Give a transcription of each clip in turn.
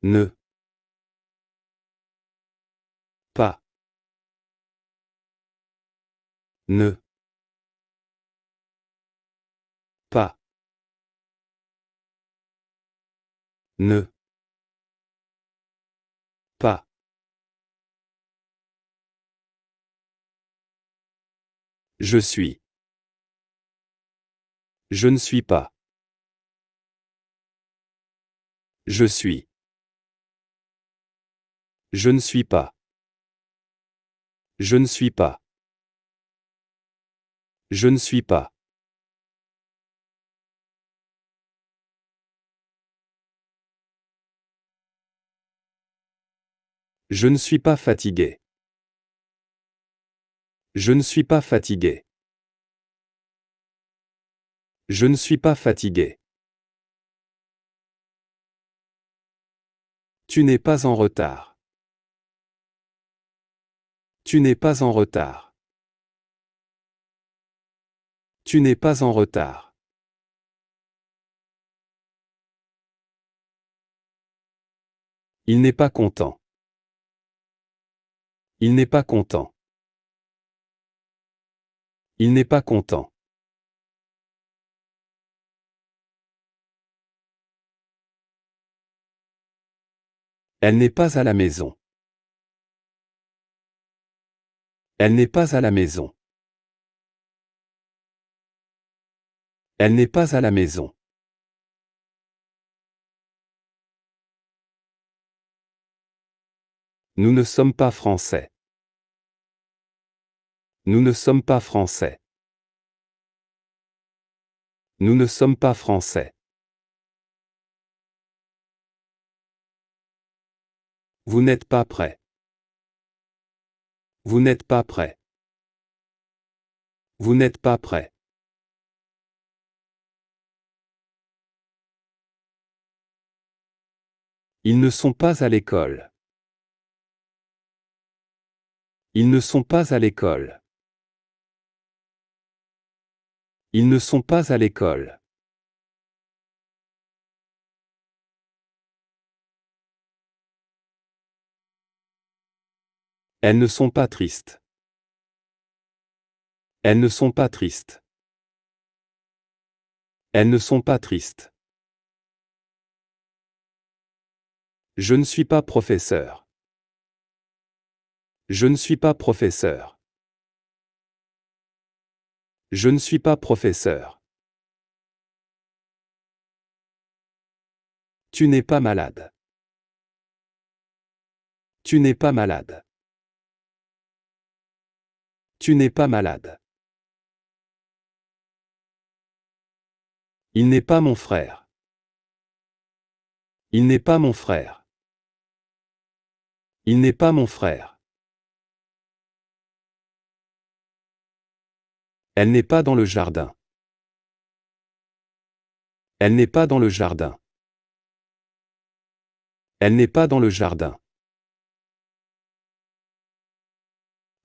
Ne. Pas. Ne. Pas. Ne. Pas. Je suis. Je ne suis pas. Je suis. Je ne suis pas. Je ne suis pas. Je ne suis pas. Je ne suis pas fatigué. Je ne suis pas fatigué. Je ne suis pas fatigué. Tu n'es pas en retard. Tu n'es pas en retard. Tu n'es pas en retard. Il n'est pas content. Il n'est pas content. Il n'est pas content. Elle n'est pas à la maison. Elle n'est pas à la maison. Elle n'est pas à la maison. Nous ne sommes pas français. Nous ne sommes pas français. Nous ne sommes pas français. Vous n'êtes pas prêt. Vous n'êtes pas prêt. Vous n'êtes pas prêt. Ils ne sont pas à l'école. Ils ne sont pas à l'école. Ils ne sont pas à l'école. Elles ne sont pas tristes. Elles ne sont pas tristes. Elles ne sont pas tristes. Je ne suis pas professeur. Je ne suis pas professeur. Je ne suis pas professeur. Tu n'es pas malade. Tu n'es pas malade. Tu n'es pas malade. Il n'est pas mon frère. Il n'est pas mon frère. Il n'est pas mon frère. Elle n'est pas dans le jardin. Elle n'est pas dans le jardin. Elle n'est pas dans le jardin.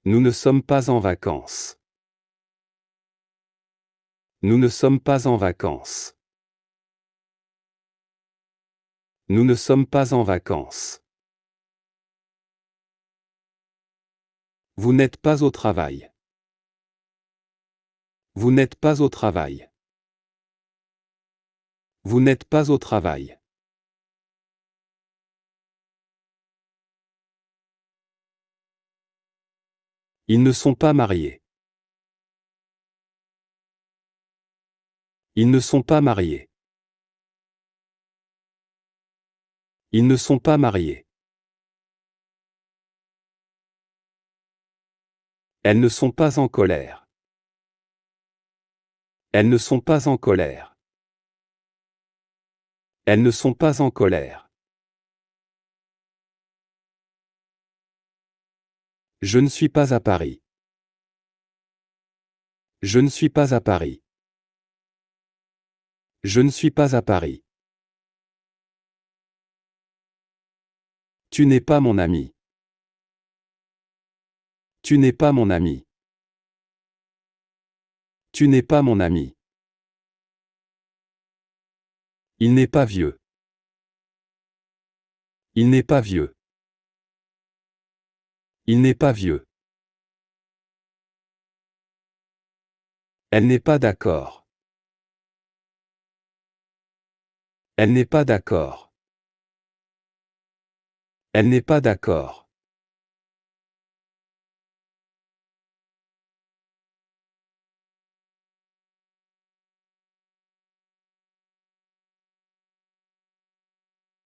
Nous ne sommes pas en vacances. Nous ne sommes pas en vacances. Nous ne sommes pas en vacances. Vous n'êtes pas au travail. Vous n'êtes pas au travail. Vous n'êtes pas au travail. Ils ne sont pas mariés. Ils ne sont pas mariés. Ils ne sont pas mariés. Elles ne sont pas en colère. Elles ne sont pas en colère. Elles ne sont pas en colère. Je ne suis pas à Paris. Je ne suis pas à Paris. Je ne suis pas à Paris. Tu n'es pas mon ami. Tu n'es pas mon ami. Tu n'es pas mon ami. Il n'est pas vieux. Il n'est pas vieux. Il n'est pas vieux. Elle n'est pas d'accord. Elle n'est pas d'accord. Elle n'est pas d'accord.